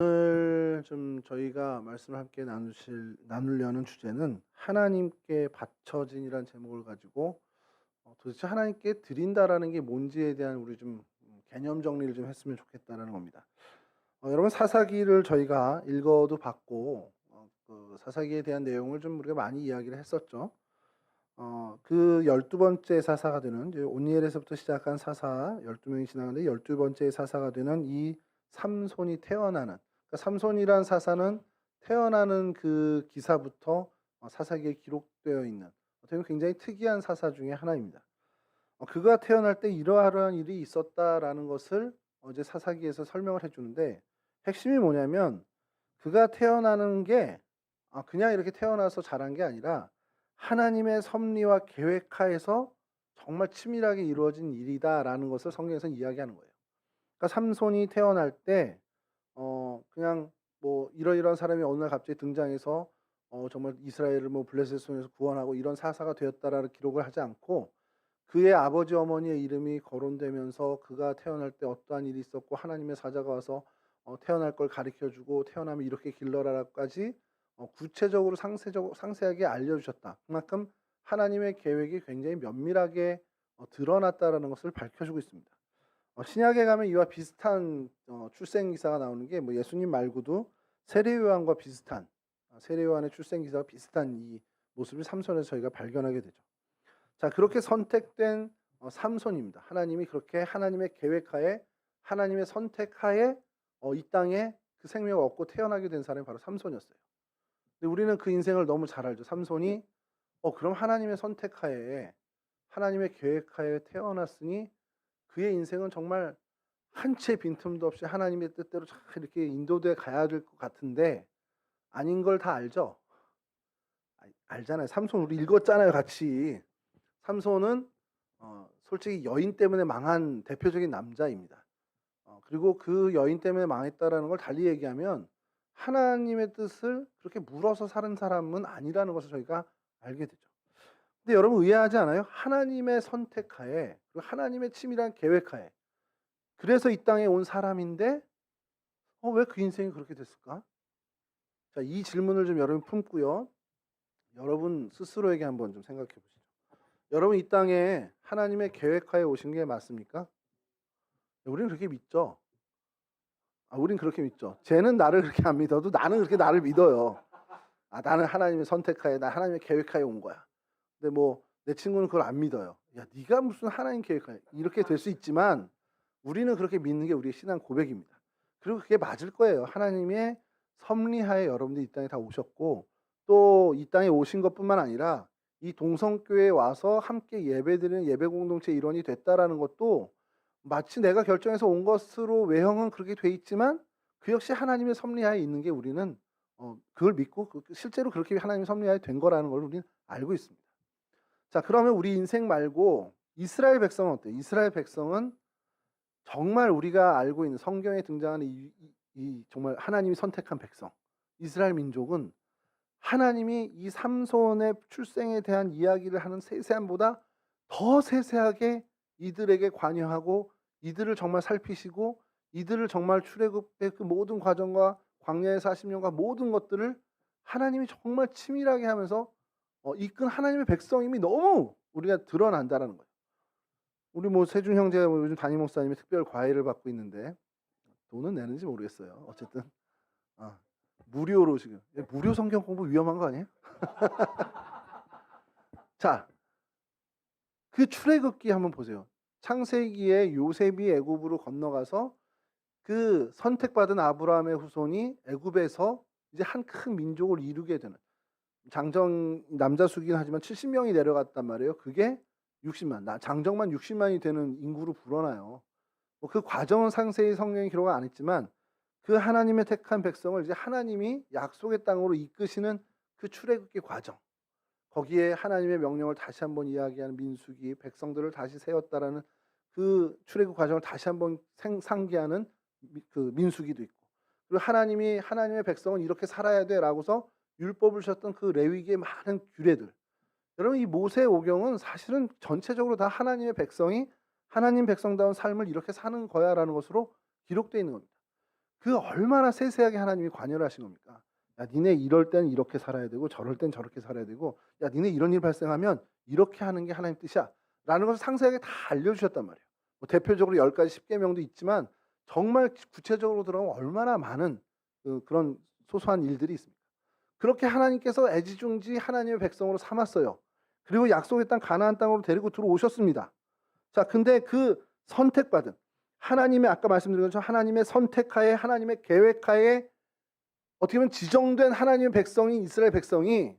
오늘 좀 저희가 말씀을 함께 나누려는 주제는 하나님께 바쳐진이라는 제목을 가지고 도대체 하나님께 드린다라는 게 뭔지에 대한 우리 좀 개념 정리를 좀 했으면 좋겠다라는 겁니다. 여러분 사사기를 저희가 읽어도 봤고 그 사사기에 대한 내용을 좀 우리가 많이 이야기를 했었죠. 그 12번째 사사가 되는 이제 온니엘에서부터 시작한 사사 12명이 지나가는데 12번째 사사가 되는 이 삼손이 태어나는, 그러니까 삼손이란 사사는 태어나는 그 기사부터 사사기에 기록되어 있는 어떻게 보면 굉장히 특이한 사사 중에 하나입니다. 그가 태어날 때 이러한 일이 있었다라는 것을 어제 사사기에서 설명을 해주는데, 핵심이 뭐냐면 그가 태어나는 게 그냥 이렇게 태어나서 자란 게 아니라 하나님의 섭리와 계획하에서 정말 치밀하게 이루어진 일이다라는 것을 성경에서 이야기하는 거예요. 그러니까 삼손이 태어날 때 그냥 뭐 이러이러한 사람이 어느 날 갑자기 등장해서 정말 이스라엘을 뭐 블레셋의 손에서 구원하고 이런 사사가 되었다라는 기록을 하지 않고, 그의 아버지 어머니의 이름이 거론되면서 그가 태어날 때 어떠한 일이 있었고 하나님의 사자가 와서 태어날 걸 가르쳐주고 태어나면 이렇게 길러라라까지 구체적으로 상세하게 알려주셨다. 그만큼 하나님의 계획이 굉장히 면밀하게 드러났다라는 것을 밝혀주고 있습니다. 신약에 가면 이와 비슷한 출생 기사가 나오는 게 뭐 예수님 말고도 세례 요한과 비슷한, 세례 요한의 출생 기사와 비슷한 이 모습을 삼손에서 저희가 발견하게 되죠. 자, 그렇게 선택된 삼손입니다. 하나님이 그렇게 하나님의 계획하에, 하나님의 선택하에 이 땅에 그 생명을 얻고 태어나게 된 사람이 바로 삼손이었어요. 근데 우리는 그 인생을 너무 잘 알죠. 삼손이 그럼 하나님의 선택하에, 하나님의 계획하에 태어났으니 그의 인생은 정말 한 채 빈틈도 없이 하나님의 뜻대로 잘 이렇게 인도돼 가야 될 것 같은데 아닌 걸 다 알죠. 알잖아요. 삼손 우리 읽었잖아요, 같이. 삼손은 솔직히 여인 때문에 망한 대표적인 남자입니다. 그리고 그 여인 때문에 망했다라는 걸 달리 얘기하면 하나님의 뜻을 그렇게 물어서 사는 사람은 아니라는 것을 저희가 알게 되죠. 근데 여러분 의아하지 않아요? 하나님의 선택하에, 그리고 하나님의 치밀한 계획하에, 그래서 이 땅에 온 사람인데 왜 그 인생이 그렇게 됐을까? 자, 이 질문을 좀 여러분 품고요. 여러분 스스로에게 한번 좀 생각해 보시죠. 여러분 이 땅에 하나님의 계획하에 오신 게 맞습니까? 우리는 그렇게 믿죠. 우린 그렇게 믿죠. 쟤는 나를 그렇게 안 믿어도 나는 그렇게 나를 믿어요. 나는 하나님의 선택하에, 나 하나님의 계획하에 온 거야. 근데 뭐 내 친구는 그걸 안 믿어요. 야, 네가 무슨 하나님 계획하에, 이렇게 될 수 있지만 우리는 그렇게 믿는 게 우리의 신앙 고백입니다. 그리고 그게 맞을 거예요. 하나님의 섭리하에 여러분들이 이 땅에 다 오셨고, 또 이 땅에 오신 것뿐만 아니라 이 동성교회에 와서 함께 예배드리는 예배 공동체 일원이 됐다라는 것도 마치 내가 결정해서 온 것으로 외형은 그렇게 돼 있지만 그 역시 하나님의 섭리하에 있는 게 우리는 그걸 믿고 실제로 그렇게 하나님의 섭리하에 된 거라는 걸 우리는 알고 있습니다. 자, 그러면 우리 인생 말고 이스라엘 백성은 어때요? 이스라엘 백성은 정말 우리가 알고 있는 성경에 등장하는 이 정말 하나님이 선택한 백성, 이스라엘 민족은 하나님이 이 삼손의 출생에 대한 이야기를 하는 세세함보다 더 세세하게 이들에게 관여하고 이들을 정말 살피시고 이들을 정말 출애굽의 그 모든 과정과 광야의 40년과 모든 것들을 하나님이 정말 치밀하게 하면서 이끈 하나님의 백성임이 너무 우리가 드러난다라는 거예요. 우리 뭐 세준 형제가 요즘 담임 목사님이 특별 과외를 받고 있는데 돈은 내는지 모르겠어요. 어쨌든 무료로 지금. 무료 성경 공부 위험한 거 아니에요? 자, 그 출애굽기 한번 보세요. 창세기에 요셉이 애굽으로 건너가서 그 선택받은 아브라함의 후손이 애굽에서 이제 한 큰 민족을 이루게 되는, 장정 남자 수긴 하지만 70명이 내려갔단 말이에요. 그게 60만, 장정만 60만이 되는 인구로 불어나요. 그 과정은 상세히 성경이 기록을 안 했지만 그 하나님의 택한 백성을 이제 하나님이 약속의 땅으로 이끄시는 그 출애굽기 과정, 거기에 하나님의 명령을 다시 한번 이야기하는 민수기, 백성들을 다시 세웠다라는 그 출애굽 과정을 다시 한번 상기하는 그 민수기도 있고, 그리고 하나님이 하나님의 백성은 이렇게 살아야 돼라고서 율법을 주셨던 그 레위기의 많은 규례들. 여러분 이 모세 오경은 사실은 전체적으로 다 하나님의 백성이 하나님 백성다운 삶을 이렇게 사는 거야라는 것으로 기록되어 있는 겁니다. 그 얼마나 세세하게 하나님이 관여를 하신 겁니까? 야, 니네 이럴 땐 이렇게 살아야 되고 저럴 땐 저렇게 살아야 되고, 야, 니네 이런 일 발생하면 이렇게 하는 게 하나님 뜻이야 라는 것을 상세하게 다 알려주셨단 말이에요. 뭐 대표적으로 10가지 10계명도 있지만 정말 구체적으로 들어가면 얼마나 많은 그런 소소한 일들이 있습니다. 그렇게 하나님께서 애지중지 하나님의 백성으로 삼았어요. 그리고 약속의 땅 가나안 땅으로 데리고 들어오셨습니다. 자, 근데 그 선택받은 하나님의, 아까 말씀드린 것처럼 하나님의 선택하에, 하나님의 계획하에 어떻게 보면 지정된 하나님의 백성인 이스라엘 백성이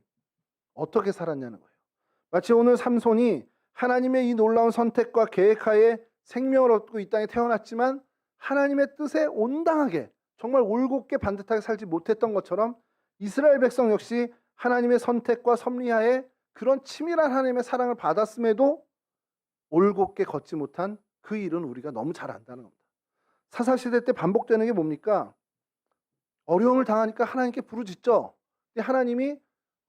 어떻게 살았냐는 거예요. 마치 오늘 삼손이 하나님의 이 놀라운 선택과 계획하에 생명을 얻고 이 땅에 태어났지만 하나님의 뜻에 온당하게 정말 올곧게 반듯하게 살지 못했던 것처럼 이스라엘 백성 역시 하나님의 선택과 섭리하에 그런 치밀한 하나님의 사랑을 받았음에도 올곧게 걷지 못한 그 일은 우리가 너무 잘 안다는 겁니다. 사사시대 때 반복되는 게 뭡니까? 어려움을 당하니까 하나님께 부르짖죠. 하나님이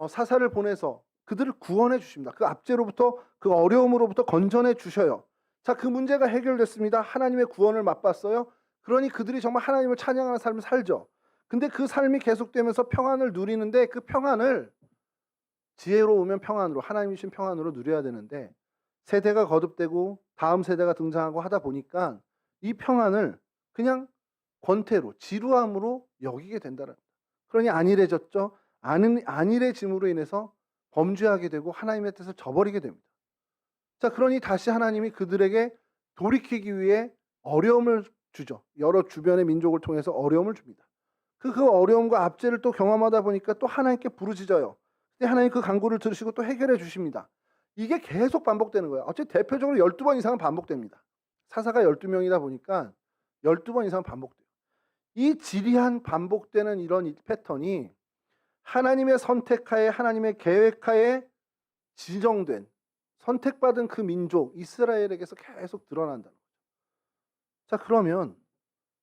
사사를 보내서 그들을 구원해 주십니다. 그 압제로부터, 그 어려움으로부터 건져내 주셔요. 자, 그 문제가 해결됐습니다. 하나님의 구원을 맛봤어요. 그러니 그들이 정말 하나님을 찬양하는 삶을 살죠. 근데 그 삶이 계속되면서 평안을 누리는데 그 평안을 지혜로우면 평안으로, 하나님이 주신 평안으로 누려야 되는데 세대가 거듭되고 다음 세대가 등장하고 하다 보니까 이 평안을 그냥 권태로, 지루함으로 여기게 된다는 겁니다. 그러니 안일해졌죠. 안일해짐으로 인해서 범죄하게 되고 하나님의 뜻을 저버리게 됩니다. 자, 그러니 다시 하나님이 그들에게 돌이키기 위해 어려움을 주죠. 여러 주변의 민족을 통해서 어려움을 줍니다. 그 어려움과 압제를 또 경험하다 보니까 또 하나님께 부르짖어요. 근데 하나님 그 간구를 들으시고 또 해결해 주십니다. 이게 계속 반복되는 거예요. 어쨌든 대표적으로 12번 이상은 반복됩니다. 사사가 12명이다 보니까 12번 이상은 반복돼요. 이 지리한 반복되는 이런 패턴이 하나님의 선택하에, 하나님의 계획하에 지정된, 선택받은 그 민족 이스라엘에게서 계속 드러난다는 거죠. 자, 그러면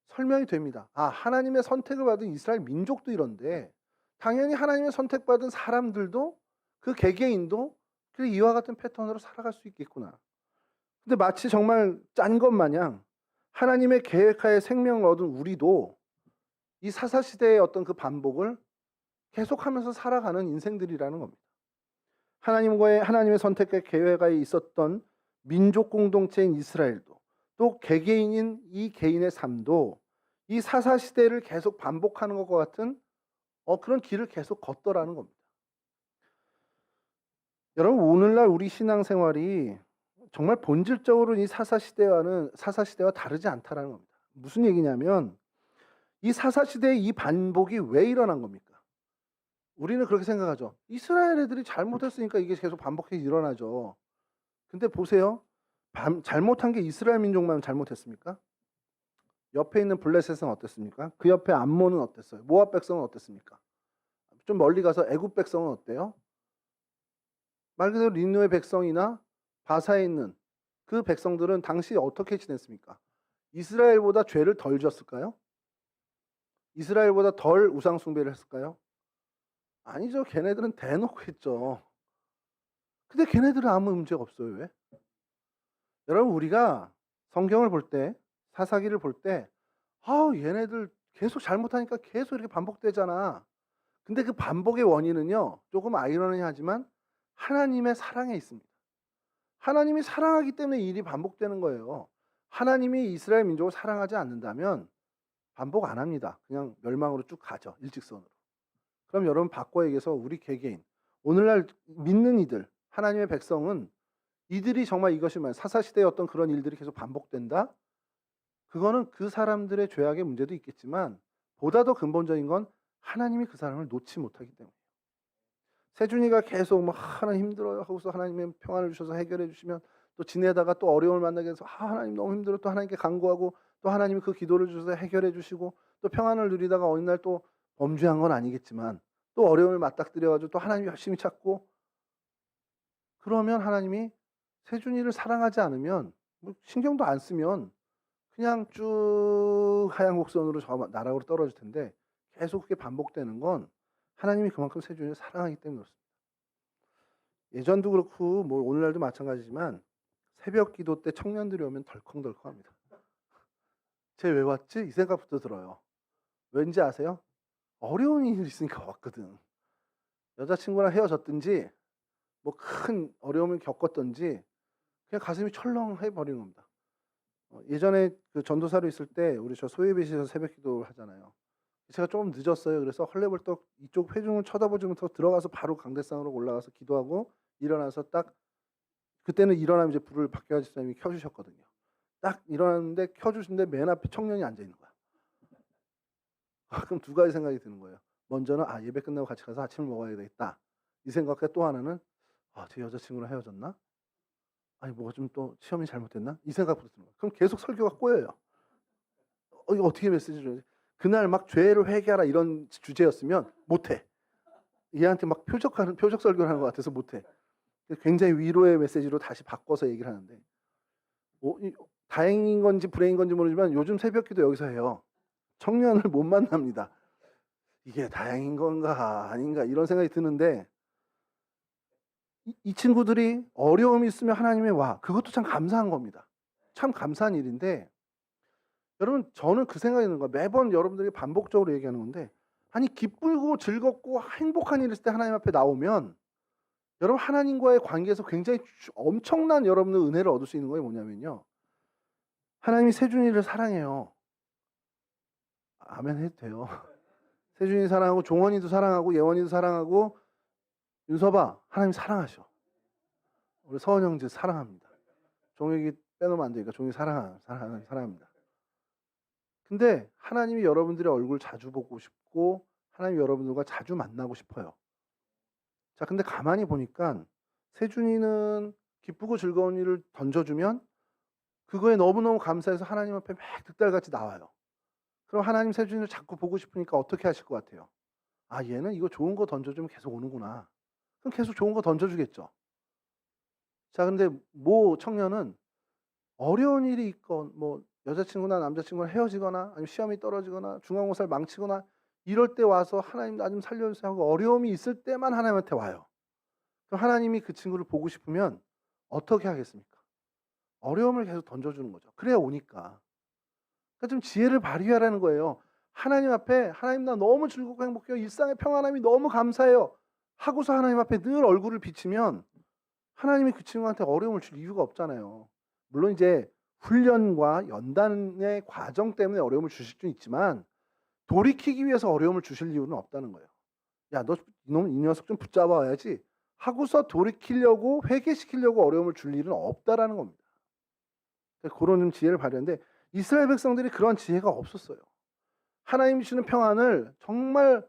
설명이 됩니다. 아, 하나님의 선택을 받은 이스라엘 민족도 이런데 당연히 하나님의 선택받은 사람들도, 그 개개인도 이와 같은 패턴으로 살아갈 수 있겠구나. 근데 마치 정말 짠 것 마냥 하나님의 계획하에 생명을 얻은 우리도 이 사사시대의 어떤 그 반복을 계속하면서 살아가는 인생들이라는 겁니다. 하나님의 선택과 계획하에 있었던 민족 공동체인 이스라엘도, 또 개개인인 이 개인의 삶도 이 사사시대를 계속 반복하는 것과 같은 그런 길을 계속 걷더라는 겁니다. 여러분, 오늘날 우리 신앙생활이 정말 본질적으로 이 사사시대와 다르지 않다라는 겁니다. 무슨 얘기냐면 이 사사시대의 이 반복이 왜 일어난 겁니까? 우리는 그렇게 생각하죠. 이스라엘 애들이 잘못했으니까 이게 계속 반복해서 일어나죠. 근데 보세요. 잘못한 게 이스라엘 민족만 잘못했습니까? 옆에 있는 블레셋은 어땠습니까? 그 옆에 암몬은 어땠어요? 모압 백성은 어땠습니까? 좀 멀리 가서 애굽 백성은 어때요? 말 그대로 린노의 백성이나 바사에 있는 그 백성들은 당시 어떻게 지냈습니까? 이스라엘보다 죄를 덜 졌을까요? 이스라엘보다 덜 우상 숭배를 했을까요? 아니죠. 걔네들은 대놓고 했죠. 근데 걔네들은 아무 문제가 없어요. 왜? 여러분, 우리가 성경을 볼 때, 사사기를 볼 때, 얘네들 계속 잘못하니까 계속 이렇게 반복되잖아. 근데 그 반복의 원인은요, 조금 아이러니하지만 하나님의 사랑에 있습니다. 하나님이 사랑하기 때문에 일이 반복되는 거예요. 하나님이 이스라엘 민족을 사랑하지 않는다면 반복 안 합니다. 그냥 멸망으로 쭉 가죠. 일직선으로. 그럼 여러분, 바꿔 얘기해서 우리 개개인, 오늘날 믿는 이들, 하나님의 백성은 이들이 정말 이것이 사사시대의 어떤 그런 일들이 계속 반복된다? 그거는 그 사람들의 죄악의 문제도 있겠지만 보다 더 근본적인 건 하나님이 그 사람을 놓지 못하기 때문이에요. 세준이가 계속 막 하나님 힘들어요 하고서 하나님의 평안을 주셔서 해결해 주시면 또 지내다가 또 어려움을 만나게 해서 하나님 너무 힘들어, 또 하나님께 간구하고 또 하나님이 그 기도를 주셔서 해결해 주시고 또 평안을 누리다가 어느 날 또 범죄한 건 아니겠지만 또 어려움을 맞닥뜨려가지고 또 하나님 열심히 찾고, 그러면 하나님이 세준이를 사랑하지 않으면, 신경도 안 쓰면 그냥 쭉 하얀 곡선으로 저 나락으로 떨어질 텐데 계속 그게 반복되는 건 하나님이 그만큼 세준이를 사랑하기 때문에 그렇습니다. 예전도 그렇고 뭐 오늘날도 마찬가지지만 새벽 기도 때 청년들이 오면 덜컹덜컹합니다. 쟤 왜 왔지? 이 생각부터 들어요. 왠지 아세요? 어려운 일이 있으니까 왔거든. 여자친구랑 헤어졌든지 뭐 큰 어려움을 겪었든지 그냥 가슴이 철렁해 버리는 겁니다. 예전에 그 전도사로 있을 때 우리 저 소예배실에서 새벽기도를 하잖아요. 제가 조금 늦었어요. 그래서 헐레벌떡 이쪽 회중을 쳐다보지 못하고 들어가서 바로 강대상으로 올라가서 기도하고 일어나서 딱 그때는 일어나면 이제 불을 박경화 집사님이 켜 주셨거든요. 딱 일어났는데 켜 주신데 맨 앞에 청년이 앉아 있는 거야. 그럼 두 가지 생각이 드는 거예요. 먼저는 '아 예배 끝나고 같이 가서 아침을 먹어야 되겠다.' 이 생각과 또 하나는 '아 제 여자친구랑 헤어졌나? 아니 뭐가 좀 또 시험이 잘못됐나?' 이 생각부터 드는 거예요. 그럼 계속 설교가 꼬여요. 이거 어떻게 메시지를 줘야 지 그날 막 "죄를 회개하라." 이런 주제였으면 못 해. 얘한테 막 표적 설교를 하는 것 같아서 못 해. 굉장히 위로의 메시지로 다시 바꿔서 얘기를 하는데 이 다행인 건지 불행인 건지 모르지만 요즘 새벽기도 여기서 해요. 청년을 못 만납니다. 이게 다행인 건가 아닌가 이런 생각이 드는데 이 친구들이 어려움이 있으면 하나님의 와 그것도 참 감사한 겁니다. 참 감사한 일인데 여러분 저는 그 생각이 드는 거예요. 매번 여러분들이 반복적으로 얘기하는 건데 아니 기쁘고 즐겁고 행복한 일 있을 때 하나님 앞에 나오면 여러분 하나님과의 관계에서 굉장히 엄청난 여러분의 은혜를 얻을 수 있는 거예요. 뭐냐면요. 하나님이 세준이를 사랑해요. 아멘 해도 돼요. 세준이 사랑하고 종원이도 사랑하고 예원이도 사랑하고 윤서봐 하나님 사랑하셔. 우리 서원 형제 사랑합니다. 종혁이 빼놓으면 안 되니까 종혁이 사랑합니다. 근데 하나님이 여러분들의 얼굴 자주 보고 싶고 하나님 여러분들과 자주 만나고 싶어요. 자, 근데 가만히 보니까 세준이는 기쁘고 즐거운 일을 던져주면 그거에 너무너무 감사해서 하나님 앞에 막 득달같이 나와요. 그럼 하나님 세준이를 자꾸 보고 싶으니까 어떻게 하실 것 같아요? 아, 얘는 이거 좋은 거 던져주면 계속 오는구나. 그럼 계속 좋은 거 던져주겠죠. 자, 근데 모 청년은 어려운 일이 있건 뭐 여자친구나 남자친구랑 헤어지거나 아니면 시험이 떨어지거나 중간고사를 망치거나 이럴 때 와서 하나님 나 좀 살려주세요 하고 어려움이 있을 때만 하나님한테 와요. 그럼 하나님이 그 친구를 보고 싶으면 어떻게 하겠습니까? 어려움을 계속 던져주는 거죠. 그래야 오니까. 그러니까 좀 지혜를 발휘하라는 거예요. 하나님 앞에 하나님 나 너무 즐겁고 행복해요. 일상의 평안함이 너무 감사해요. 하고서 하나님 앞에 늘 얼굴을 비치면 하나님이 그 친구한테 어려움을 줄 이유가 없잖아요. 물론 이제 훈련과 연단의 과정 때문에 어려움을 주실 수 있지만 돌이키기 위해서 어려움을 주실 이유는 없다는 거예요. 야, 너 이놈 이 녀석 좀 붙잡아 와야지 하고서 돌이키려고 회개시키려고 어려움을 줄 일은 없다라는 겁니다. 그런 좀 지혜를 발휘하는데 이스라엘 백성들이 그런 지혜가 없었어요. 하나님이 주는 평안을 정말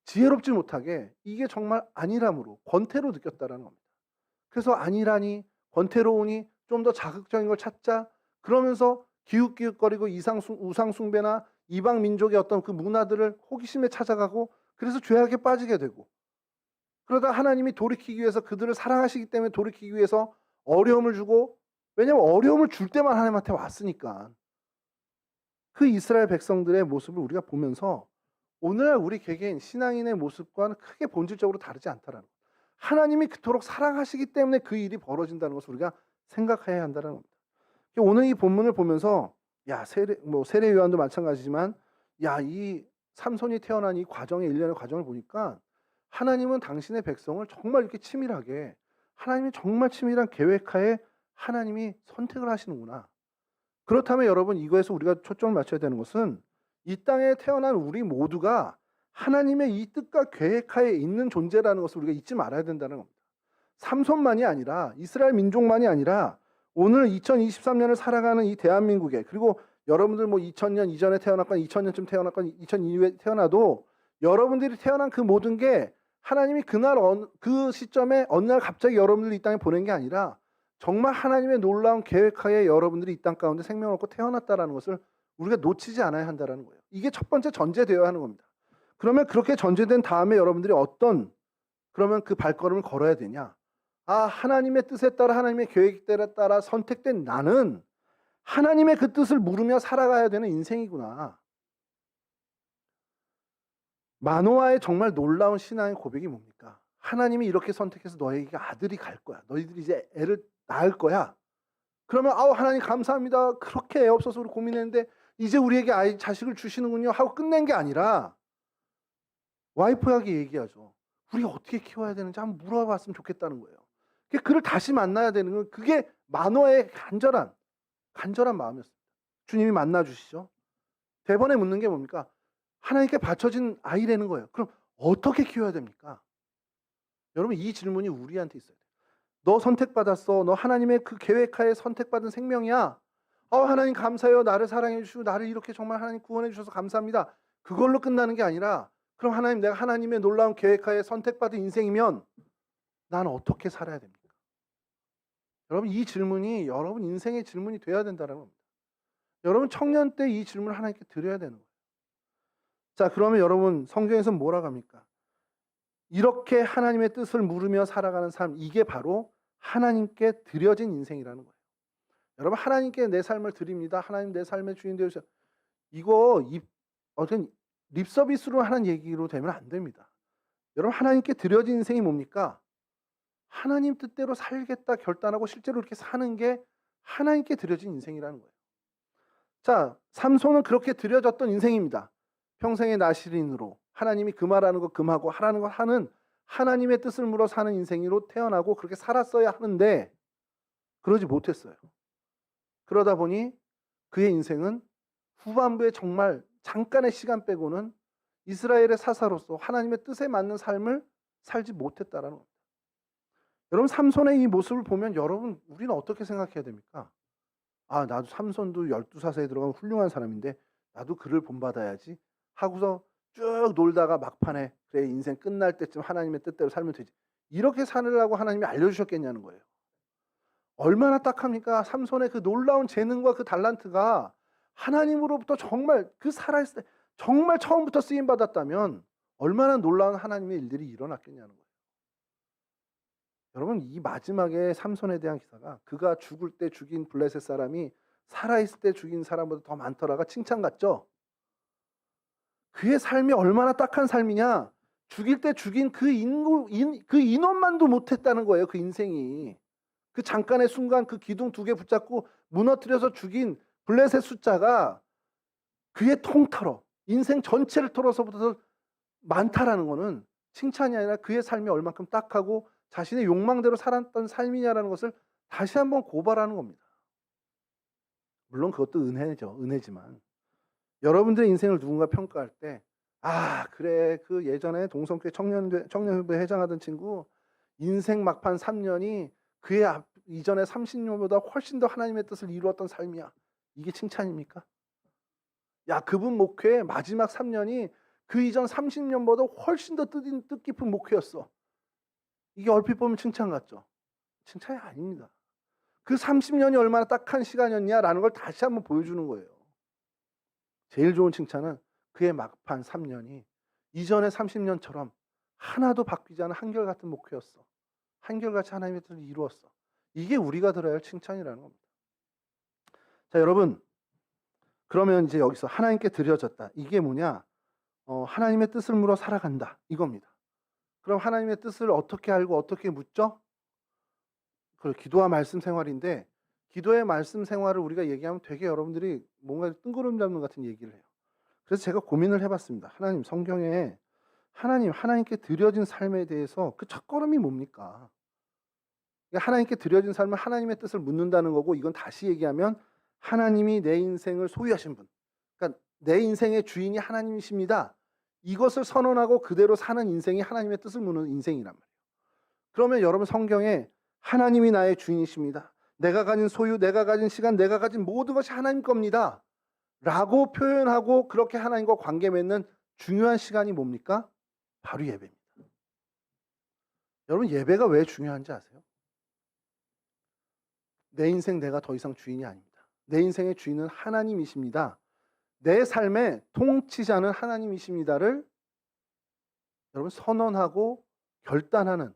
지혜롭지 못하게 이게 정말 안일함으로 권태로 느꼈다라는 겁니다. 그래서 안일하니 권태로우니 좀 더 자극적인 걸 찾자 그러면서 기웃기웃거리고 우상 숭배나 이방 민족의 어떤 그 문화들을 호기심에 찾아가고 그래서 죄악에 빠지게 되고 그러다 하나님이 돌이키기 위해서 그들을 사랑하시기 때문에 돌이키기 위해서 어려움을 주고 왜냐하면 어려움을 줄 때만 하나님한테 왔으니까 그 이스라엘 백성들의 모습을 우리가 보면서 오늘날 우리 개개인 신앙인의 모습과는 크게 본질적으로 다르지 않다라는 거예요. 하나님이 그토록 사랑하시기 때문에 그 일이 벌어진다는 것을 우리가 생각해야 한다는 겁니다. 오늘 이 본문을 보면서 야 세례 요한도 마찬가지지만 야 이 삼손이 태어난 이 과정의 일련의 과정을 보니까 하나님은 당신의 백성을 정말 이렇게 치밀하게 하나님이 정말 치밀한 계획하에 하나님이 선택을 하시는구나. 그렇다면 여러분 이거에서 우리가 초점을 맞춰야 되는 것은 이 땅에 태어난 우리 모두가 하나님의 이 뜻과 계획하에 있는 존재라는 것을 우리가 잊지 말아야 된다는 겁니다. 삼손만이 아니라 이스라엘 민족만이 아니라 오늘 2023년을 살아가는 이 대한민국에 그리고 여러분들 뭐 2000년 이전에 태어났건 2000년쯤 태어났건 2000 이후에 태어나도 여러분들이 태어난 그 모든 게 하나님이 그 시점에 어느 날 갑자기 여러분들을 이 땅에 보낸 게 아니라 정말 하나님의 놀라운 계획하에 여러분들이 이 땅 가운데 생명을 얻고 태어났다라는 것을 우리가 놓치지 않아야 한다는 거예요. 이게 첫 번째 전제되어야 하는 겁니다. 그러면 그렇게 전제된 다음에 여러분들이 그러면 그 발걸음을 걸어야 되냐? 아, 하나님의 뜻에 따라 하나님의 계획에 따라 선택된 나는 하나님의 그 뜻을 물으며 살아가야 되는 인생이구나. 마노아의 정말 놀라운 신앙의 고백이 뭡니까? 하나님이 이렇게 선택해서 너에게 아들이 갈 거야. 너희들이 이제 애를 낳을 거야. 그러면 하나님 감사합니다. 그렇게 애 없어서 우리 고민했는데 이제 우리에게 자식을 주시는군요 하고 끝낸 게 아니라 와이프에게 얘기하죠. 우리가 어떻게 키워야 되는지 한번 물어봤으면 좋겠다는 거예요. 그를 다시 만나야 되는 건 그게 마노아의 간절한 마음이었습니다. 주님이 만나 주시죠. 대번에 묻는 게 뭡니까? 하나님께 바쳐진 아이라는 거예요. 그럼 어떻게 키워야 됩니까? 여러분 이 질문이 우리한테 있어야 돼요. 너 선택받았어. 너 하나님의 그 계획하에 선택받은 생명이야. 하나님 감사해요. 나를 사랑해 주시고 나를 이렇게 정말 하나님 구원해 주셔서 감사합니다. 그걸로 끝나는 게 아니라 그럼 하나님 내가 하나님의 놀라운 계획하에 선택받은 인생이면 나는 어떻게 살아야 됩니까? 여러분 이 질문이 여러분 인생의 질문이 돼야 된다는 겁니다. 여러분 청년 때 이 질문을 하나님께 드려야 되는 거예요. 자, 그러면 여러분 성경에서 뭐라고 합니까? 이렇게 하나님의 뜻을 물으며 살아가는 삶, 이게 바로 하나님께 드려진 인생이라는 거예요. 여러분 하나님께 내 삶을 드립니다. 하나님 내 삶의 주인 되어주세요. 이거 어떤 립서비스로 하는 얘기로 되면 안 됩니다. 여러분 하나님께 드려진 인생이 뭡니까? 하나님 뜻대로 살겠다 결단하고 실제로 이렇게 사는 게 하나님께 드려진 인생이라는 거예요. 자, 삼손은 그렇게 드려졌던 인생입니다. 평생의 나실인으로 하나님이 금하라는 것 금하고 하라는 것 하는 하나님의 뜻을 물어 사는 인생으로 태어나고 그렇게 살았어야 하는데 그러지 못했어요. 그러다 보니 그의 인생은 후반부에 정말 잠깐의 시간 빼고는 이스라엘의 사사로서 하나님의 뜻에 맞는 삶을 살지 못했다라는 겁니다. 여러분 삼손의 이 모습을 보면 여러분 우리는 어떻게 생각해야 됩니까? 나도 삼손도 12사세에 들어가면 훌륭한 사람인데 나도 그를 본받아야지 하고서 쭉 놀다가 막판에 그래 인생 끝날 때쯤 하나님의 뜻대로 살면 되지. 이렇게 살으라고 하나님이 알려주셨겠냐는 거예요. 얼마나 딱합니까? 삼손의 그 놀라운 재능과 그 달란트가 하나님으로부터 정말 그 살아있을 때 정말 처음부터 쓰임받았다면 얼마나 놀라운 하나님의 일들이 일어났겠냐는 거예요. 여러분 이 마지막에 삼손에 대한 기사가 그가 죽을 때 죽인 블레셋 사람이 살아있을 때 죽인 사람보다 더 많더라가 칭찬 같죠? 그의 삶이 얼마나 딱한 삶이냐? 죽일 때 죽인 그 인원만도 못했다는 거예요. 그 인생이. 그 잠깐의 순간 그 기둥 2개 붙잡고 무너뜨려서 죽인 블레셋 숫자가 그의 통틀어 인생 전체를 털어서부터 많다라는 거는 칭찬이 아니라 그의 삶이 얼만큼 딱하고 자신의 욕망대로 살았던 삶이냐라는 것을 다시 한번 고발하는 겁니다. 물론 그것도 은혜지만 여러분들의 인생을 누군가 평가할 때 그래 그 예전에 동성교회 청년회부에 회장하던 친구 인생 막판 3년이 그의 이전에 30년보다 훨씬 더 하나님의 뜻을 이루었던 삶이야. 이게 칭찬입니까? 야 그분 목회의 마지막 3년이 그 이전 30년보다 훨씬 더 뜻깊은 목회였어. 이게 얼핏 보면 칭찬 같죠? 칭찬이 아닙니다. 그 30년이 얼마나 딱한 시간이었냐라는 걸 다시 한번 보여주는 거예요. 제일 좋은 칭찬은 그의 막판 3년이 이전의 30년처럼 하나도 바뀌지 않은 한결같은 목회였어. 한결같이 하나님의 뜻을 이루었어. 이게 우리가 들어야 할 칭찬이라는 겁니다. 자, 여러분 그러면 이제 여기서 하나님께 드려졌다. 이게 뭐냐? 하나님의 뜻을 물어 살아간다. 이겁니다. 그럼 하나님의 뜻을 어떻게 알고 어떻게 묻죠? 기도와 말씀 생활인데 기도의 말씀 생활을 우리가 얘기하면 되게 여러분들이 뭔가 뜬구름 잡는 같은 얘기를 해요. 그래서 제가 고민을 해봤습니다. 하나님 성경에 하나님께 드려진 삶에 대해서 그 첫걸음이 뭡니까? 하나님께 드려진 삶은 하나님의 뜻을 묻는다는 거고 이건 다시 얘기하면 하나님이 내 인생을 소유하신 분. 그러니까 내 인생의 주인이 하나님이십니다. 이것을 선언하고 그대로 사는 인생이 하나님의 뜻을 묻는 인생이란 말이에요. 그러면 여러분 성경에 하나님이 나의 주인이십니다. 내가 가진 소유, 내가 가진 시간, 내가 가진 모든 것이 하나님 겁니다. 라고 표현하고 그렇게 하나님과 관계 맺는 중요한 시간이 뭡니까? 바로 예배입니다. 여러분 예배가 왜 중요한지 아세요? 내 인생 내가 더 이상 주인이 아닙니다. 내 인생의 주인은 하나님이십니다. 내 삶의 통치자는 하나님이십니다를 여러분 선언하고 결단하는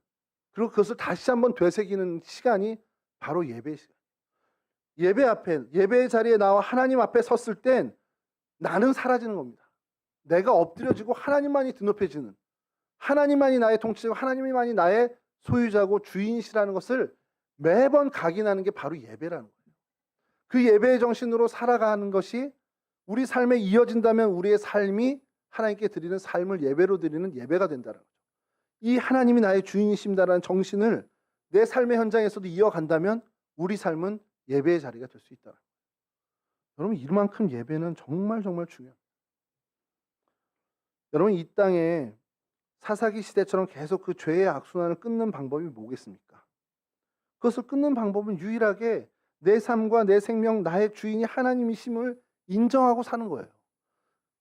그리고 그것을 다시 한번 되새기는 시간이 바로 예배 시간. 예배의 자리에 나와 하나님 앞에 섰을 땐 나는 사라지는 겁니다. 내가 엎드려지고 하나님만이 드높여지는 하나님만이 나의 통치자고 하나님만이 나의 소유자고 주인이시라는 것을 매번 각인하는 게 바로 예배라는 거예요. 그 예배의 정신으로 살아가는 것이 우리 삶에 이어진다면 우리의 삶이 하나님께 드리는 삶을 예배로 드리는 예배가 된다는 거죠. 이 하나님이 나의 주인이십니다라는 정신을 내 삶의 현장에서도 이어간다면 우리 삶은 예배의 자리가 될 수 있다. 여러분, 이만큼 예배는 정말 정말 중요합니다. 여러분, 이 땅에 사사기 시대처럼 계속 그 죄의 악순환을 끊는 방법이 뭐겠습니까? 그것을 끊는 방법은 유일하게 내 삶과 내 생명, 나의 주인이 하나님이심을 인정하고 사는 거예요.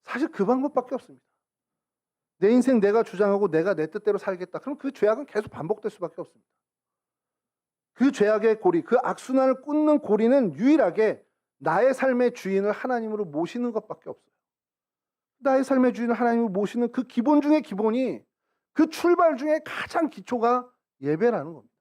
사실 그 방법밖에 없습니다. 내 인생 내가 주장하고 내가 내 뜻대로 살겠다. 그럼 그 죄악은 계속 반복될 수밖에 없습니다. 그 죄악의 고리, 그 악순환을 끊는 고리는 유일하게 나의 삶의 주인을 하나님으로 모시는 것밖에 없어요. 나의 삶의 주인을 하나님으로 모시는 그 기본 중의 기본이, 그 출발 중에 가장 기초가 예배라는 겁니다.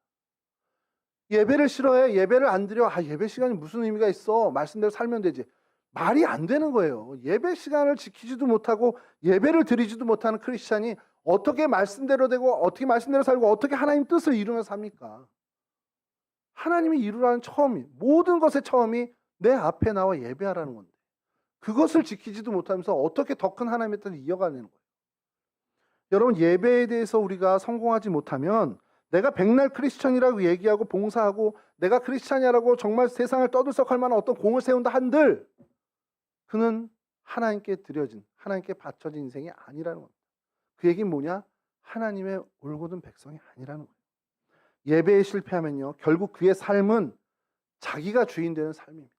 예배를 싫어해? 예배를 안 드려? 예배 시간이 무슨 의미가 있어? 말씀대로 살면 되지. 말이 안 되는 거예요. 예배 시간을 지키지도 못하고 예배를 드리지도 못하는 크리스찬이 어떻게 말씀대로 되고 어떻게 말씀대로 살고 어떻게 하나님 뜻을 이루면서 삽니까? 하나님이 이루라는 처음이, 모든 것의 처음이 내 앞에 나와 예배하라는 건데 그것을 지키지도 못하면서 어떻게 더 큰 하나님의 뜻을 이어가는 거예요. 여러분, 예배에 대해서 우리가 성공하지 못하면 내가 백날 크리스천이라고 얘기하고 봉사하고 내가 크리스찬이라고 정말 세상을 떠들썩할 만한 어떤 공을 세운다 한들 그는 하나님께 드려진, 하나님께 바쳐진 인생이 아니라는 겁니다. 그 얘기는 뭐냐? 하나님의 올곧은 백성이 아니라는 거예요. 예배에 실패하면요, 결국 그의 삶은 자기가 주인 되는 삶입니다.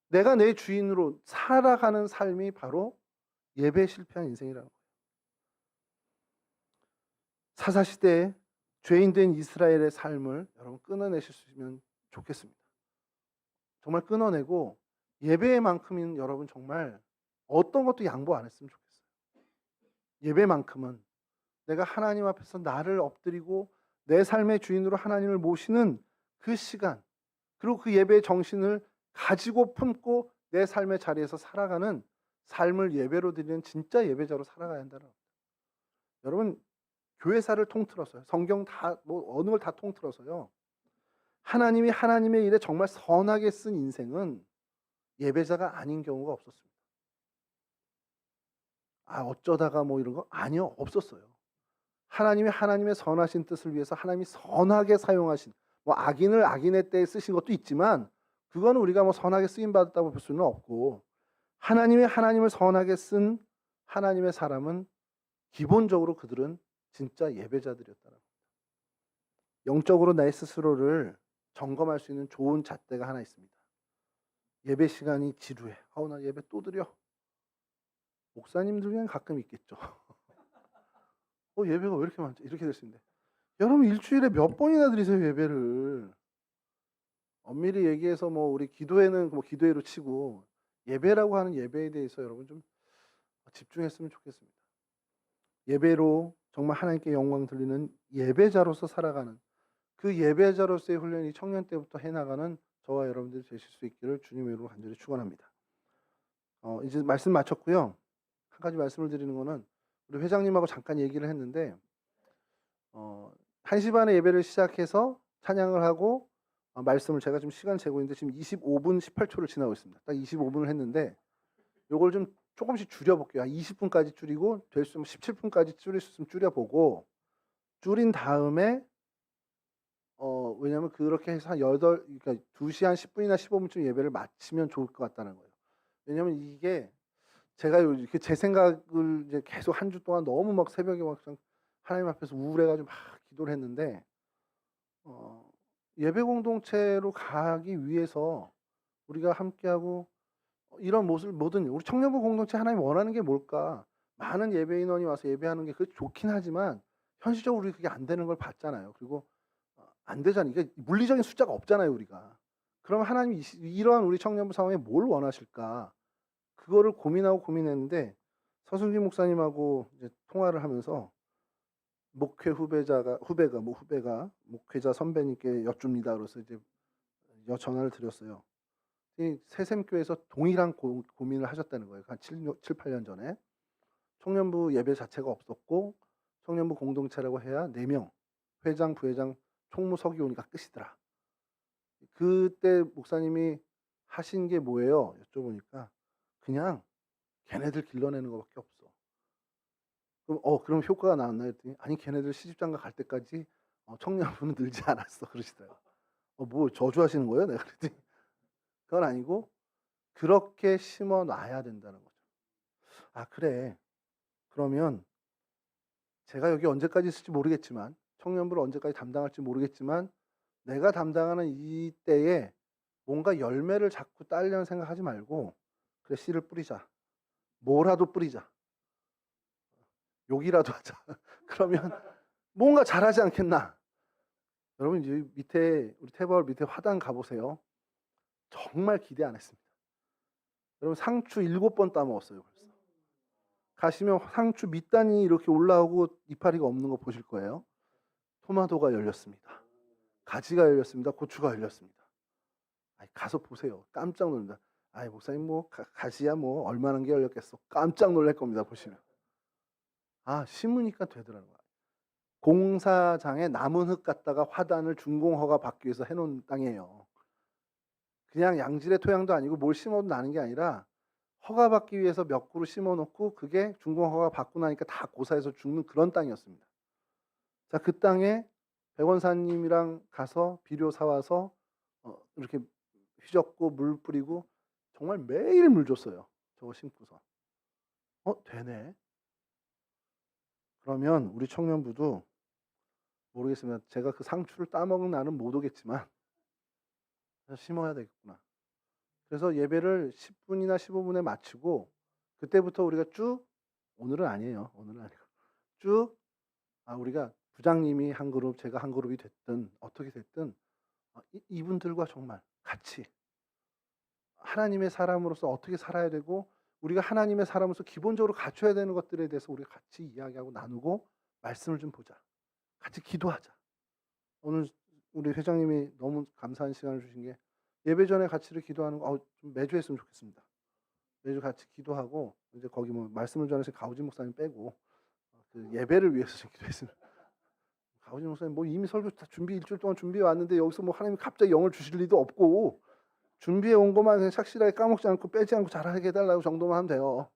내가 내 주인으로 살아가는 삶이 바로 예배에 실패한 인생이라는 거예요. 사사시대에 죄인된 이스라엘의 삶을 여러분 끊어내실 수 있으면 좋겠습니다. 정말 끊어내고 예배만큼은 여러분 정말 어떤 것도 양보 안 했으면 좋겠어요. 예배만큼은 내가 하나님 앞에서 나를 엎드리고 내 삶의 주인으로 하나님을 모시는 그 시간, 그리고 그 예배의 정신을 가지고 품고 내 삶의 자리에서 살아가는 삶을 예배로 드리는 진짜 예배자로 살아가야 한다는 겁니다. 여러분, 교회사를 통틀어서요, 성경 다 어느 걸 다 통틀어서요, 하나님이 하나님의 일에 정말 선하게 쓴 인생은 예배자가 아닌 경우가 없었습니다. 어쩌다가 이런 거? 아니요, 없었어요. 하나님이 하나님의 선하신 뜻을 위해서 하나님이 선하게 사용하신, 악인을 악인의 때에 쓰신 것도 있지만 그거는 우리가 선하게 쓰임 받았다고 볼 수는 없고, 하나님이 하나님을 선하게 쓴 하나님의 사람은 기본적으로 그들은 진짜 예배자들이었다는 겁니다. 영적으로 내 스스로를 점검할 수 있는 좋은 잣대가 하나 있습니다. 예배 시간이 지루해. 나 예배 또 드려. 목사님들 중엔 가끔 있겠죠. 예배가 왜 이렇게 많지? 이렇게 될 수 있는데. 여러분, 일주일에 몇 번이나 드리세요, 예배를. 엄밀히 얘기해서 우리 기도회는 기도회로 치고 예배라고 하는 예배에 대해서 여러분 좀 집중했으면 좋겠습니다. 예배로 정말 하나님께 영광 돌리는 예배자로서 살아가는 그 예배자로서의 훈련이 청년 때부터 해나가는 저와 여러분들이 되실 수 있기를 주님의 이름으로 간절히 축원합니다. 이제 말씀 마쳤고요. 한 가지 말씀을 드리는 거는 우리 회장님하고 잠깐 얘기를 했는데 1시 반에 예배를 시작해서 찬양을 하고 말씀을 제가 지금 시간 재고 있는데 지금 25분 18초를 지나고 있습니다. 딱 25분을 했는데 요걸 좀 조금씩 줄여볼게요. 20분까지 줄이고 될 수 있으면 17분까지 줄일 수 있으면 줄여보고, 줄인 다음에 왜냐면 그렇게 해서 그러니까 2시 한 10분이나 15분쯤 예배를 마치면 좋을 것 같다는 거예요. 왜냐면 이게 제가 이렇게 제 생각을 이제 계속 한 주 동안 너무 새벽에 하나님 앞에서 우울해가지고 기도를 했는데 예배 공동체로 가기 위해서 우리가 함께하고 이런 모습을 우리 청년부 공동체 하나님 원하는 게 뭘까? 많은 예배 인원이 와서 예배하는 게 그게 좋긴 하지만 현실적으로 우리 그게 안 되는 걸 봤잖아요. 그리고 안 되잖아요. 이게 물리적인 숫자가 없잖아요, 우리가. 그러면 하나님이 이러한 우리 청년부 상황에 뭘 원하실까? 그거를 고민하고 고민했는데 서승진 목사님하고 이제 통화를 하면서 후배가 목회자 선배님께 여쭙니다. 그래서 이제 전화를 드렸어요. 이 새샘교회에서 동일한 고민을 하셨다는 거예요. 한 7, 8년 전에. 청년부 예배 자체가 없었고 청년부 공동체라고 해야 4명, 회장, 부회장, 총무, 서기오니까 끝이더라. 그때 목사님이 하신 게 뭐예요? 여쭤보니까 그냥 걔네들 길러내는 거밖에 없어. 그럼 효과가 나왔나요? 했더니 아니 걔네들 시집장가 갈 때까지 청년부는 늘지 않았어 그러시더라고요. 뭐 저주하시는 거예요? 내가 그랬더니 그건 아니고 그렇게 심어 놔야 된다는 거죠. 아 그래. 그러면 제가 여기 언제까지 있을지 모르겠지만 청년부를 언제까지 담당할지 모르겠지만 내가 담당하는 이때에 뭔가 열매를 자꾸 따려는 생각하지 말고 그래 씨를 뿌리자. 뭐라도 뿌리자. 욕이라도 하자. 그러면 뭔가 잘하지 않겠나. 여러분 이제 밑에 우리 태벌 밑에 화단 가보세요. 정말 기대 안 했습니다. 여러분 상추 7번 따먹었어요 벌써. 가시면 상추 밑단이 이렇게 올라오고 이파리가 없는 거 보실 거예요. 토마토가 열렸습니다. 가지가 열렸습니다. 고추가 열렸습니다. 가서 보세요. 깜짝 놀랍니다. 목사님 뭐 가지야 뭐 얼마나 게 열렸겠어. 깜짝 놀랄 겁니다. 보시면. 심으니까 되더라고요. 공사장에 남은 흙 갖다가 화단을 준공허가 받기 위해서 해놓은 땅이에요. 그냥 양질의 토양도 아니고 뭘 심어도 나는 게 아니라 허가받기 위해서 몇 그루 심어놓고 그게 준공허가 받고 나니까 다 고사해서 죽는 그런 땅이었습니다. 자, 그 땅에 백원사님이랑 가서 비료 사와서 이렇게 휘젓고 물 뿌리고 정말 매일 물 줬어요. 저거 심고서. 되네. 그러면 우리 청년부도 모르겠습니다. 제가 그 상추를 따먹은 날은 못 오겠지만 심어야 되겠구나. 그래서 예배를 10분이나 15분에 마치고 그때부터 우리가 쭉 오늘은 아니에요. 오늘은 아니고 쭉 우리가 부장님이 한 그룹 제가 한 그룹이 됐든 어떻게 됐든 이분들과 정말 같이 하나님의 사람으로서 어떻게 살아야 되고 우리가 하나님의 사람으로서 기본적으로 갖춰야 되는 것들에 대해서 우리가 같이 이야기하고 나누고 말씀을 좀 보자. 같이 기도하자. 오늘 우리 회장님이 너무 감사한 시간을 주신 게 예배 전에 같이 기도하는 거 좀 매주 했으면 좋겠습니다. 매주 같이 기도하고 이제 거기 뭐 말씀을 전하신 가우진 목사님 빼고 그 예배를 위해서 좀 기도했으면. 가우진 목사님 뭐 이미 설교 다 일주일 동안 준비해 왔는데 여기서 뭐 하나님이 갑자기 영을 주실 리도 없고 준비해 온 것만 그냥 착실하게 까먹지 않고 빼지 않고 잘하게 해달라고 정도만 하면 돼요.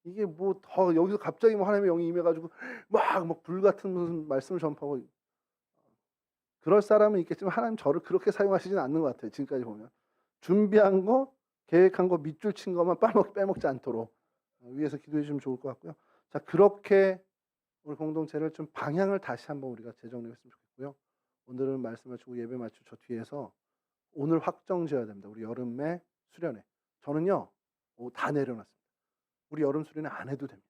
이게 뭐 더 여기서 갑자기 뭐 하나님의 영이 임해가지고 막 불 같은 무슨 말씀을 전파하고 그럴 사람은 있겠지만 하나님 저를 그렇게 사용하시지는 않는 것 같아요. 지금까지 보면 준비한 거 계획한 거 밑줄 친 것만 빼먹지 않도록 위해서 기도해 주시면 좋을 것 같고요. 자 그렇게 우리 공동체를 좀 방향을 다시 한번 우리가 재정립했으면 좋겠고요. 오늘은 말씀 마치고 예배 마치고 저 뒤에서 오늘 확정 지어야 됩니다. 우리 여름에 수련회. 저는요 다 내려놨습니다. 우리 여름 수련회 안 해도 됩니다.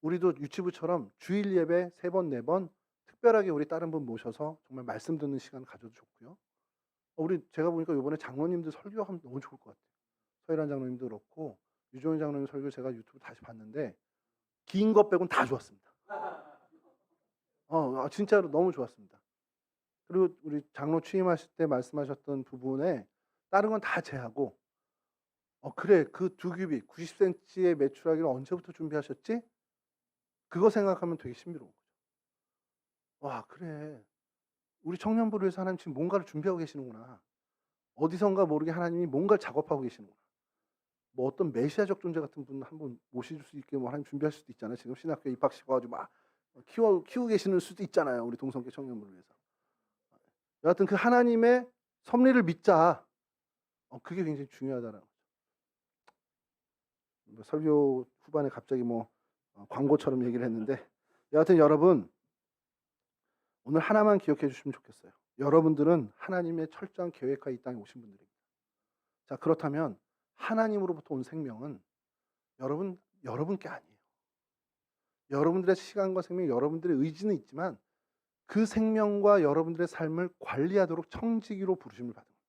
우리도 유치부처럼 주일 예배 3번 4번 특별하게 우리 다른 분 모셔서 정말 말씀 듣는 시간 가져도 좋고요. 제가 보니까 이번에 장로님들 설교하면 너무 좋을 것 같아요. 서일환 장로님도 그렇고 유종현 장로님 설교 제가 유튜브 다시 봤는데 긴 것 빼고는 다 좋았습니다. 진짜로 너무 좋았습니다. 그리고 우리 장로 취임하실 때 말씀하셨던 부분에 다른 건 다 제하고 그래 그 두 규빗 90cm의 매출하기를 언제부터 준비하셨지? 그거 생각하면 되게 신비로운 거죠. 와 그래 우리 청년부를 위해서 하나님 지금 뭔가를 준비하고 계시는구나. 어디선가 모르게 하나님이 뭔가를 작업하고 계시는구나. 뭐 어떤 메시아적 존재 같은 분 한번 모실 수 있게 뭐 하나님 준비할 수도 있잖아요. 지금 신학교 입학시켜가지고 막 키우고 계시는 수도 있잖아요. 우리 동성교 청년부를 위해서. 여하튼 그 하나님의 섭리를 믿자. 그게 굉장히 중요하다는 거죠. 설교 후반에 갑자기 광고처럼 얘기를 했는데 여하튼 여러분 오늘 하나만 기억해 주시면 좋겠어요. 여러분들은 하나님의 철저한 계획과 이 땅에 오신 분들입니다. 자 그렇다면 하나님으로부터 온 생명은 여러분께 아니에요. 여러분들의 시간과 생명, 여러분들의 의지는 있지만 그 생명과 여러분들의 삶을 관리하도록 청지기로 부르심을 받은 겁니다.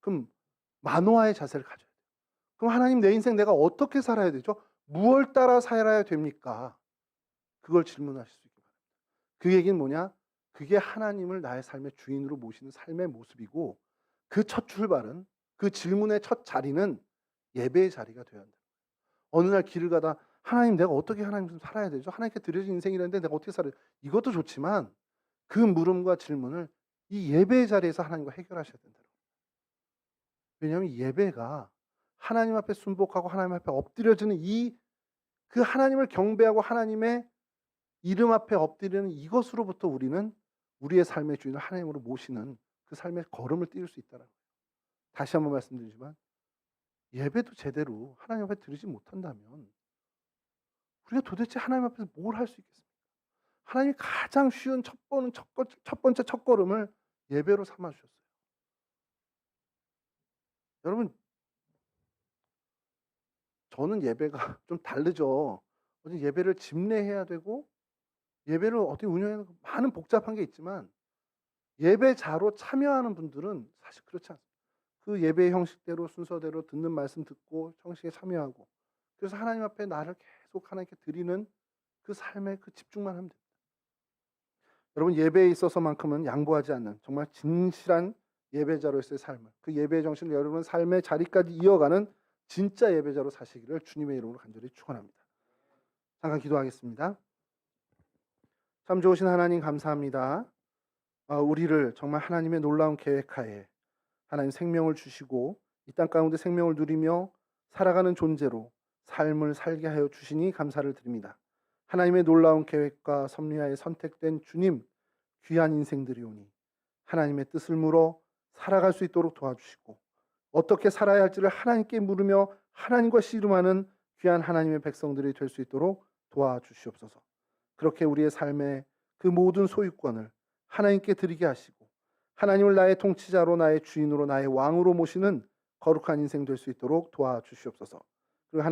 그럼 만호와의 자세를 가져야 돼요. 그럼 하나님 내 인생 내가 어떻게 살아야 되죠? 무엇을 따라 살아야 됩니까? 그걸 질문하실 수 있게 바랍니다. 그 얘기는 뭐냐? 그게 하나님을 나의 삶의 주인으로 모시는 삶의 모습이고 그 첫 출발은 그 질문의 첫 자리는 예배의 자리가 되어야 한다. 어느 날 길을 가다 하나님 내가 어떻게 하나님 좀 살아야 되죠? 하나님께 드려진 인생이라는데 내가 어떻게 살아야 돼? 이것도 좋지만 그 물음과 질문을 이 예배의 자리에서 하나님과 해결하셔야 된다. 왜냐하면 예배가 하나님 앞에 순복하고 하나님 앞에 엎드려지는 그 하나님을 경배하고 하나님의 이름 앞에 엎드리는 이것으로부터 우리는 우리의 삶의 주인을 하나님으로 모시는 그 삶의 걸음을 띄울 수 있다는 거예요. 다시 한번 말씀드리지만 예배도 제대로 하나님 앞에 드리지 못한다면 우리가 도대체 하나님 앞에서 뭘 할 수 있겠습니까? 하나님이 가장 쉬운 첫 번째 첫걸음을 예배로 삼아 주셨어요. 여러분, 저는 예배가 좀 다르죠. 어제 예배를 집례해야 되고 예배를 어떻게 운영해야 되고 많은 복잡한 게 있지만 예배자로 참여하는 분들은 사실 그렇지 않습니다. 그 예배의 형식대로 순서대로 듣는 말씀 듣고 형식에 참여하고 그래서 하나님 앞에 나를 계속 하나님께 드리는 그 삶에 그 집중만 하면 됩니다. 여러분, 예배에 있어서만큼은 양보하지 않는 정말 진실한 예배자로서의 삶을, 그 예배의 정신을 여러분 삶의 자리까지 이어가는 진짜 예배자로 사시기를 주님의 이름으로 간절히 축원합니다. 잠깐 기도하겠습니다. 참 좋으신 하나님 감사합니다. 우리를 정말 하나님의 놀라운 계획하에 하나님 생명을 주시고 이 땅 가운데 생명을 누리며 살아가는 존재로 삶을 살게 하여 주시니 감사를 드립니다. 하나님의 놀라운 계획과 섭리하에 선택된 주님, 귀한 인생들이오니 하나님의 뜻을 물어 살아갈 수 있도록 도와주시고 어떻게 살아야 할지를 하나님께 물으며 하나님과 씨름하는 귀한 하나님의 백성들이 될 수 있도록 도와주시옵소서. 그렇게 우리의 삶의 그 모든 소유권을 하나님께 드리게 하시고 하나님을 나의 통치자로 나의 주인으로 나의 왕으로 모시는 거룩한 인생 될 수 있도록 도와주시옵소서. 그리고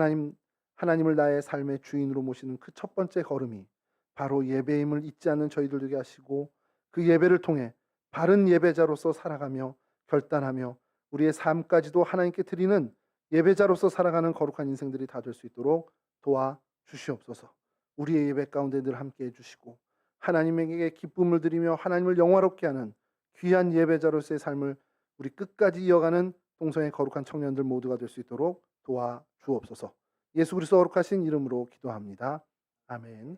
하나님을 나의 삶의 주인으로 모시는 그 첫 번째 걸음이 바로 예배임을 잊지 않는 저희들 되게 하시고 그 예배를 통해 바른 예배자로서 살아가며 결단하며 우리의 삶까지도 하나님께 드리는 예배자로서 살아가는 거룩한 인생들이 다 될 수 있도록 도와주시옵소서. 우리의 예배 가운데 늘 함께 해주시고 하나님에게 기쁨을 드리며 하나님을 영화롭게 하는 귀한 예배자로서의 삶을 우리 끝까지 이어가는 동성의 거룩한 청년들 모두가 될 수 있도록 도와주옵소서. 예수 그리스도 거룩하신 이름으로 기도합니다. 아멘.